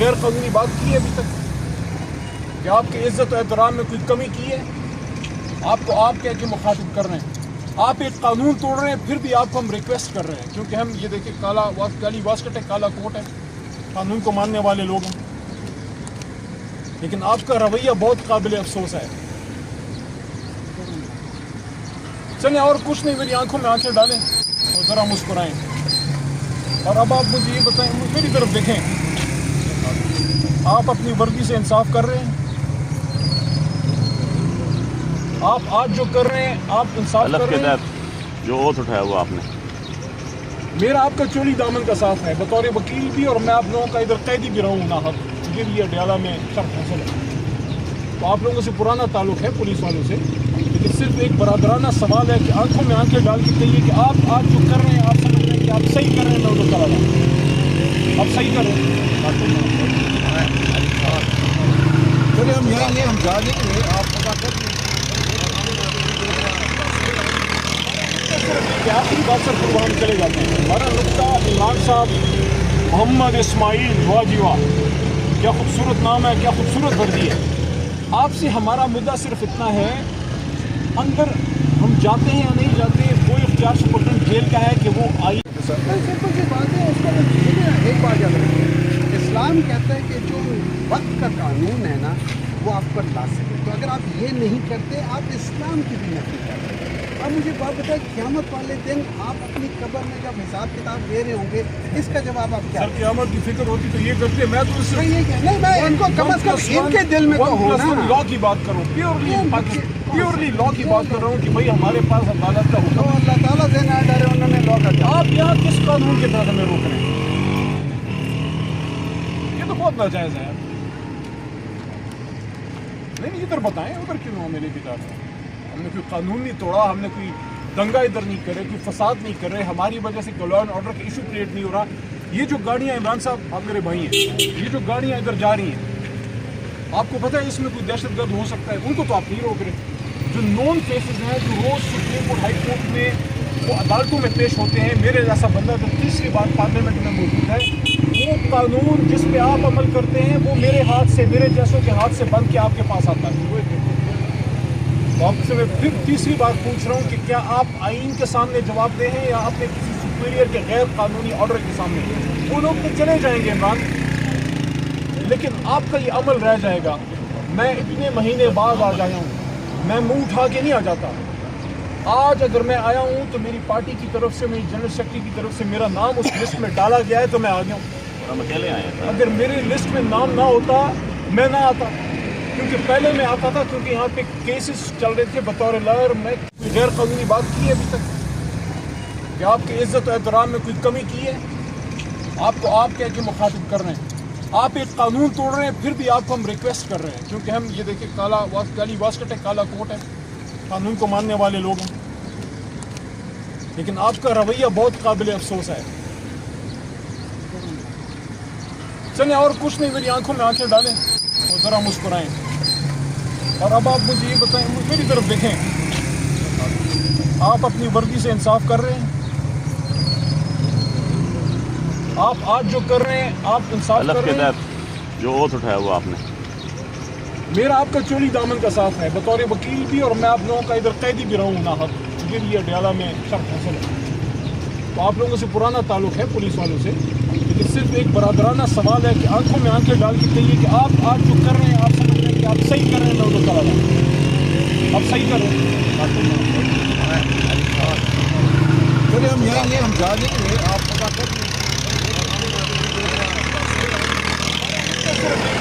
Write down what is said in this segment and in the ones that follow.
غیر قانونی بات کی ہے ابھی تک کہ آپ کی عزت و احترام میں کوئی کمی کی ہے؟ آپ کو آپ کہہ کے مخاطب کر رہے ہیں، آپ ایک قانون توڑ رہے ہیں، پھر بھی آپ کو ہم ریکویسٹ کر رہے ہیں کیونکہ ہم یہ دیکھیں کالی واسکٹ ہے، کالا کوٹ ہے، قانون کو ماننے والے لوگ ہیں، لیکن آپ کا رویہ بہت قابل افسوس ہے۔ چلیں اور کچھ نہیں، میری آنکھوں میں آنکھیں ڈالیں اور ذرا مسکرائیں، اور اب آپ مجھے یہ بتائیں، میری طرف دیکھیں، آپ اپنی وردی سے انصاف کر رہے ہیں؟ آپ آج جو کر رہے ہیں آپ انصاف کر رہے ہیں؟ جو اوتھ اٹھایا ہوا آپ نے، میرا آپ کا چولی دامن کا ساتھ ہے بطور وکیل بھی، اور میں آپ لوگوں کا ادھر قیدی بھی رہا ہوں ناحق، مجھے بھی اڈیالہ میں شرط حاصل ہے، تو آپ لوگوں سے پرانا تعلق ہے پولیس والوں سے، لیکن صرف ایک برادرانہ سوال ہے کہ آنکھوں میں آنکھیں ڈال کے کہیے کہ آپ آج جو کر رہے ہیں آپ سمجھ رہے ہیں کہ آپ صحیح کر رہے ہیں، میں ادھر چلا جاؤں، آپ صحیح کر رہے ہیں۔ چلے ہم یہیں گے، ہم جا دیں گے، آپ پتا کر لیں۔ آخری بات سر پھر ہم چلے جاتے ہیں۔ ہمارا نقطہ عمران صاحب محمد اسماعیل واجیوا، کیا خوبصورت نام ہے، کیا خوبصورت وردی ہے۔ آپ سے ہمارا مدعا صرف اتنا ہے، اندر ہم جاتے ہیں یا نہیں جاتے وہ اختیار سپرڈنٹ جیل کا ہے کہ وہ آئی۔ سمپل سی بات ہے، اس کو ایک بات یاد رکھیں، اسلام کہتا ہے کہ جو وقت کا قانون ہے نا وہ آپ پر لازم ہے، تو اگر آپ یہ نہیں کرتے آپ اسلام کی بھی نفی کر رہے ہیں۔ اب مجھے بات بتائیں، قیامت والے دن آپ اپنی قبر میں جب حساب کتاب دے رہے ہوں گے، اس کا جواب آپ کیا سر قیامت کی فکر ہوتی تو یہ کرتے، میں تو اس سے نہیں، میں ان کو کم از کم ان کے دل میں تو ہونا لا کی بات کروں، پیورلی لا کی بات کر رہا ہوں کہ بھائی ہمارے پاس عدالت کا حکم، اللہ تعالیٰ سے نہ ڈرے، انہوں نے لا کر آپ یہاں کس قانون کے تحت ہمیں روک رہے ہیں؟ یہ تو بہت ناجائز ہے۔ نہیں ادھر بتائیں، ادھر کیوں ہمیں لے کے جا رہے ہیں؟ ہم نے کوئی قانون نہیں توڑا، ہم نے کوئی دنگا ادھر نہیں کرے، کوئی فساد نہیں کر رہے، ہماری وجہ سے کوئی لا اینڈ آرڈر کا ایشو کریٹ نہیں ہو رہا۔ یہ جو گاڑیاں عمران صاحب آپ میرے بھائی ہیں، یہ جو گاڑیاں ادھر جا رہی ہیں، آپ کو پتہ ہے اس میں کوئی دہشت گرد ہو سکتا ہے، ان کو تو آپ نہیں روک رہے۔ جو نون کیسز ہیں جو روز سپریم کورٹ ہائی کورٹ میں وہ عدالتوں میں پیش ہوتے ہیں، میرے جیسا بندہ جو تیسری بار پارلیمنٹ میں موجود ہے، وہ قانون جس پہ آپ عمل کرتے ہیں وہ میرے ہاتھ سے، میرے جیسوں کے ہاتھ سے بن کے آپ کے پاس آتا ہے۔ تو آپ سے میں پھر تیسری بار پوچھ رہا ہوں کہ کیا آپ آئین کے سامنے جواب دیں ہیں یا اپنے کسی سپیریئر کے غیر قانونی آرڈر کے سامنے؟ وہ لوگ تو چلے جائیں گے عمران، لیکن آپ کا یہ عمل رہ جائے گا۔ میں اتنے مہینے بعد آ جایا ہوں، میں منہ اٹھا کے نہیں آ جاتا۔ آج اگر میں آیا ہوں تو میری پارٹی کی طرف سے، میری جنرل سیکرٹری کی طرف سے میرا نام اس لسٹ میں ڈالا گیا ہے تو میں آ گیا ہوں۔ ہم اکیلے آئے ہیں۔ اگر میرے لسٹ میں نام نہ ہوتا میں نہ آتا، کیونکہ پہلے میں آتا تھا کیونکہ یہاں پہ کیسز چل رہے تھے بطور لائر۔ میں کوئی غیر قانونی بات کی ہے ابھی تک کہ آپ کی عزت و احترام میں کوئی کمی کی ہے؟ آپ کو آپ کہہ کے مخاطب کر رہے ہیں، آپ ایک قانون توڑ رہے ہیں، پھر بھی آپ کو ہم ریکویسٹ کر رہے ہیں کیونکہ ہم یہ دیکھیں کالی واسکٹ ہے، کالا کوٹ ہے، قانون کو ماننے والے لوگ ہیں، لیکن آپ کا رویہ بہت قابل افسوس ہے۔ چلیں اور کچھ نہیں، میری آنکھوں میں آنکھیں ڈالیں اور ذرا مسکرائیں، اور اب آپ مجھے یہ بتائیں، میری طرف دیکھیں، آپ اپنی وردی سے انصاف کر رہے ہیں؟ آپ آج جو کر رہے ہیں آپ انصاف کر رہے ہیں؟ جو اوتھ اٹھایا ہوا آپ نے، میرا آپ کا چولی دامن کا ساتھ ہے بطور وکیل بھی، اور میں آپ لوگوں کا ادھر قیدی بھی رہا ہوں ناحق، مجھے بھی اڈیالہ میں شرط حاصل ہے، تو آپ لوگوں سے پرانا تعلق ہے پولیس والوں سے، لیکن صرف ایک برادرانہ سوال ہے کہ آنکھوں میں آنکھیں ڈال کے کہیے کہ آپ آج جو کر رہے ہیں آپ سمجھ رہے ہیں کہ آپ صحیح کر رہے ہیں، میں ادھر چلا جاؤں، آپ صحیح کر رہے ہیں۔ چلے ہم یہیں گے، ہم جا دیں گے، آپ پتا کر لیں۔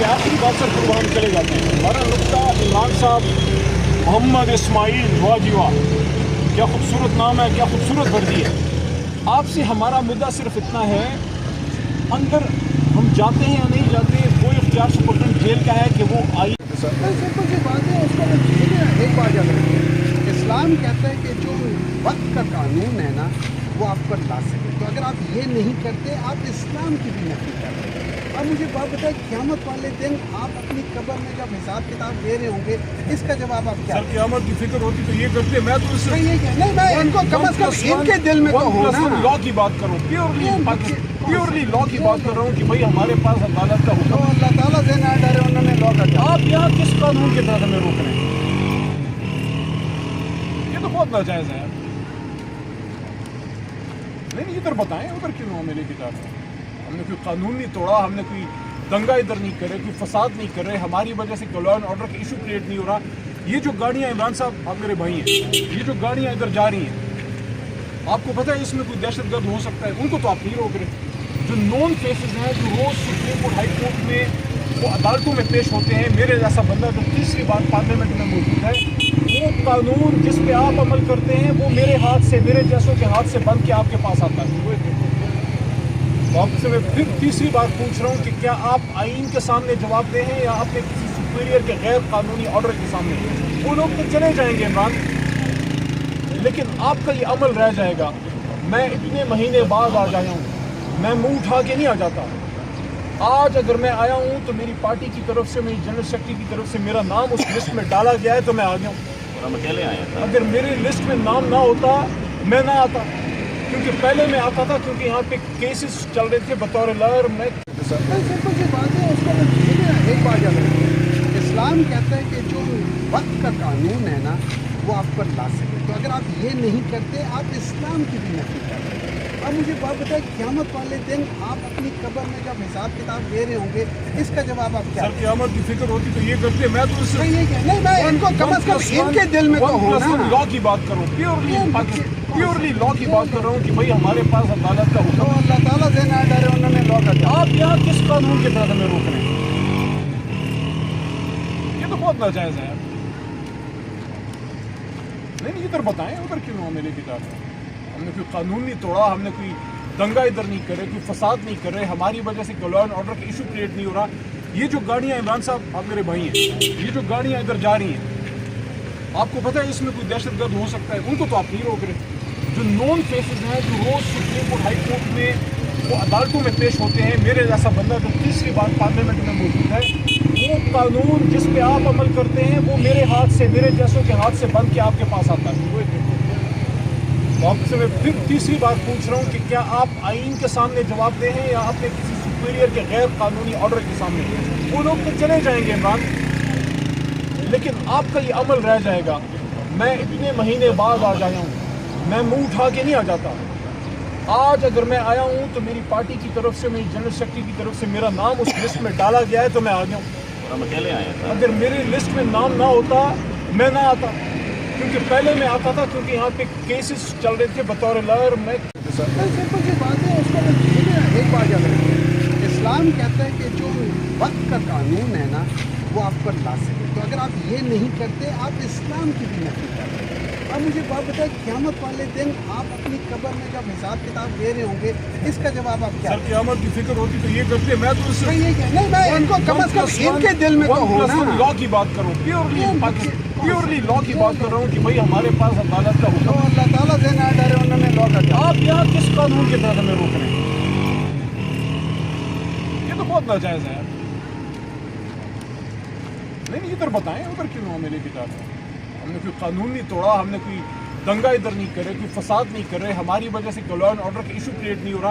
آخری بات سر پھر ہم چلے جاتے ہیں۔ ہمارا نقطہ عمران صاحب محمد اسماعیل واجیوا، کیا خوبصورت نام ہے، کیا خوبصورت وردی ہے۔ آپ سے ہمارا مدعا صرف اتنا ہے، اندر ہم جاتے ہیں یا نہیں جاتے وہ اختیار سپرڈنٹ جیل کا ہے کہ وہ آئی۔ سمپل سی بات ہے، اس کو ایک بات یاد رکھیں، اسلام کہتا ہے کہ جو وقت کا قانون ہے نا وہ آپ پر لازم ہے، تو اگر آپ یہ نہیں کرتے آپ اسلام کی بھی نفی کر رہے ہیں۔ अब मुझे बात बताए, क़यामत वाले दिन आप अपनी कब्र में जब हिसाब किताब दे रहे होंगे, इसका जवाब आप क्या सर क़यामत की फिक्र होती तो ये करते, मैं तो नहीं, ये क्या नहीं, मैं इनको कम से कम इनके दिल में तो हो ना। लॉ की बात करूँ, प्योरली लॉ की बात कर रहा हूँ कि भाई हमारे पास अदालत का तो हुक्म। अल्लाह ताला से ना डरे, उन्होंने लॉ का क्या। आप यहाँ किस कानून के तहत हमें रोक रहे हैं? ये तो बहुत नाजायज है। नहीं, इधर बताएं, उधर क्यों हमें लेके जा रहे हैं? हमने कोई कानून नहीं तोड़ा, हमने कोई दंगा इधर नहीं करे, कोई फसाद नहीं कर रहे, हमारी वजह से लॉ एंड ऑर्डर का इशू क्रिएट नहीं हो रहा। ये जो गाड़ियाँ, इमरान साहब आप मेरे भाई हैं, ये जो गाड़ियाँ इधर जा रही हैं, आपको पता है इसमें कोई दहशतगर्द हो सकता है, उनको तो आप नहीं रोक रहे। जो नॉन केसेस हैं, जो रोज़ सुप्रीम कोर्ट हाई कोर्ट में वो अदालतों में पेश होते हैं, मेरे जैसा बंदा जो तीसरी बार पार्लियामेंट में मौजूद है, वो कानून जिस पे आप अमल करते हैं वो मेरे हाथ से, मेरे जैसों के हाथ से बन के आपके पास आता है। तो आपसे मैं फिर तीसरी बार पूछ रहा हूँ कि क्या आप आईन के सामने जवाब दे हैं या अपने किसी सुपीरियर के गैर कानूनी ऑर्डर के सामने? वो लोग तो चले जाएंगे इमरान, लेकिन आपका ये अमल रह जाएगा। मैं इतने महीने बाद आ जाया हूँ, मैं मुंह उठा के नहीं आ जाता। आज अगर मैं आया हूँ तो मेरी पार्टी की तरफ से, मेरी जनरल सेक्रेटरी की तरफ से मेरा नाम उस लिस्ट में डाला गया है, तो मैं आ गया हूँ। और हम अकेले आए हैं सर। अगर मेरे लिस्ट में नाम ना होता, मैं ना आता, क्योंकि पहले मैं आता था, क्योंकि यहाँ पे केसेस चल रहे थे बतौर लॉयर। मैं सिंपल सी बात है, उसको एक बात याद रखिए, इस्लाम कहता है कि जो वक्त का कानून है ना, वो आप पर ला सके। तो अगर आप ये नहीं करते, आप इस्लाम की भी नफी कर रहे हैं। अब मुझे बात बताए, क़यामत वाले दिन आप अपनी कब्र में जब हिसाब किताब दे रहे होंगे, इसका जवाब आप क्या। सर क़यामत की फिक्र होती तो ये करते, मैं तो नहीं, ये क्या नहीं, मैं इनको कम से कम इनके दिल में तो हो ना। लॉ की बात करूँ, प्योरली लॉ की बात कर रहा हूँ कि भाई हमारे पास अदालत का तो हुक्म। अल्लाह ताला से ना डरे, उन्होंने लॉ का क्या। आप यहाँ किस कानून के तहत हमें रोक रहे हैं? ये तो बहुत नाजायज है। नहीं, इधर बताएं, उधर क्यों हमें लेके जा रहे हैं? हमने कोई कानून नहीं तोड़ा, हमने कोई दंगा इधर नहीं करे, कोई फसाद नहीं कर रहे, हमारी वजह से लॉ एंड ऑर्डर का इशू क्रिएट नहीं हो रहा। ये जो गाड़ियाँ, इमरान साहब आप मेरे भाई हैं, ये जो गाड़ियाँ इधर जा रही हैं, आपको पता है इसमें कोई दहशतगर्द हो सकता है, उनको तो आप नहीं रोक रहे। जो नॉन केसेस हैं, जो रोज़ सुप्रीम कोर्ट हाई कोर्ट में वो अदालतों में पेश होते हैं, मेरे जैसा बंदा जो तीसरी बार पार्लियामेंट में मौजूद है, वो कानून जिस पे आप अमल करते हैं वो मेरे हाथ से, मेरे जैसों के हाथ से बन के आपके पास आता है। तो आपसे मैं फिर तीसरी बार पूछ रहा हूँ कि क्या आप आईन के सामने जवाब दे हैं या अपने किसी सुपीरियर के गैर कानूनी ऑर्डर के सामने? वो लोग तो चले जाएंगे इमरान, लेकिन आपका ये अमल रह जाएगा। मैं इतने महीने बाद आ जाया हूँ, मैं मुंह उठा के नहीं आ जाता। आज अगर मैं आया हूँ तो मेरी पार्टी की तरफ से, मेरी जनरल सेक्रेटरी की तरफ से मेरा नाम उस लिस्ट में डाला गया है, तो मैं आ गया हूँ। और हम अकेले आए हैं सर। अगर मेरे लिस्ट में नाम ना होता, मैं ना आता, क्योंकि पहले मैं आता था, क्योंकि यहाँ पे केसेस चल रहे थे बतौर लॉयर। मैं सिंपल सी बात है, उसको एक बात याद रखिए, इस्लाम कहता है कि जो वक्त का कानून है ना, वो आप पर ला सके। तो अगर आप ये नहीं करते, आप इस्लाम की भी नफी कर रहे हैं। अब मुझे बात बताए, क़यामत वाले दिन आप अपनी कब्र में जब हिसाब किताब दे रहे होंगे, इसका जवाब आप क्या। सर क़यामत की फिक्र होती तो ये करते, मैं तो नहीं, ये क्या नहीं, मैं इनको कम से कम इनके दिल में तो हो ना। लॉ की बात करूँ, प्योरली लॉ की बात कर रहा हूँ कि भाई हमारे पास अदालत का तो हुक्म। अल्लाह ताला से ना डरे, उन्होंने लॉ का क्या। आप यहाँ किस कानून के तहत हमें रोक रहे हैं? ये तो बहुत नाजायज है। नहीं, इधर बताएं, उधर क्यों हमें लेके जा रहे हैं? हमने कोई कानून नहीं तोड़ा, हमने कोई दंगा इधर नहीं करे, कोई फसाद नहीं कर रहे, हमारी वजह से लॉ एंड ऑर्डर का इशू क्रिएट नहीं हो रहा।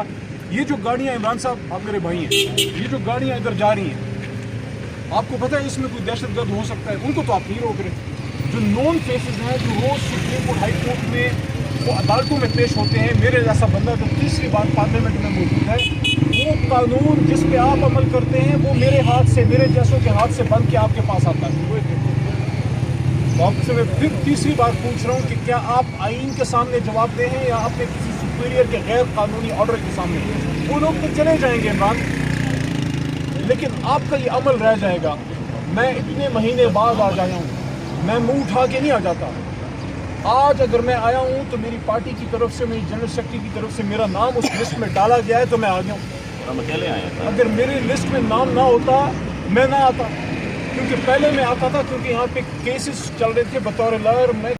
ये जो गाड़ियाँ, इमरान साहब आप मेरे भाई हैं, ये जो गाड़ियाँ इधर जा रही हैं, आपको पता है इसमें कोई दहशतगर्द हो सकता है, उनको तो आप नहीं रोक रहे। जो नॉन केसेस हैं, जो रोज़ सुप्रीम कोर्ट हाई कोर्ट में वो अदालतों में पेश होते हैं, मेरे जैसा बंदा जो तीसरी बार पार्लियामेंट में मौजूद है, वो कानून जिस पे आप अमल करते हैं वो मेरे हाथ से, मेरे जैसों के हाथ से बन के आपके पास आता है। तो आपसे मैं फिर तीसरी बार पूछ रहा हूँ कि क्या आप आईन के सामने जवाब दे हैं या अपने किसी सुपीरियर के गैर कानूनी ऑर्डर के सामने? वो लोग तो चले जाएंगे इमरान, लेकिन आपका ये अमल रह जाएगा। मैं इतने महीने बाद आ जाया हूँ, मैं मुंह उठा के नहीं आ जाता। आज अगर मैं आया हूँ तो मेरी पार्टी की तरफ से, मेरी जनरल सेक्रेटरी की तरफ से मेरा नाम उस लिस्ट में डाला गया है, तो मैं आ गया हूँ। और हम अकेले आए हैं सर। अगर मेरे लिस्ट में नाम ना होता, मैं ना आता, क्योंकि पहले मैं आता था, क्योंकि यहाँ पे केसेस चल रहे थे बतौर लॉयर। मैं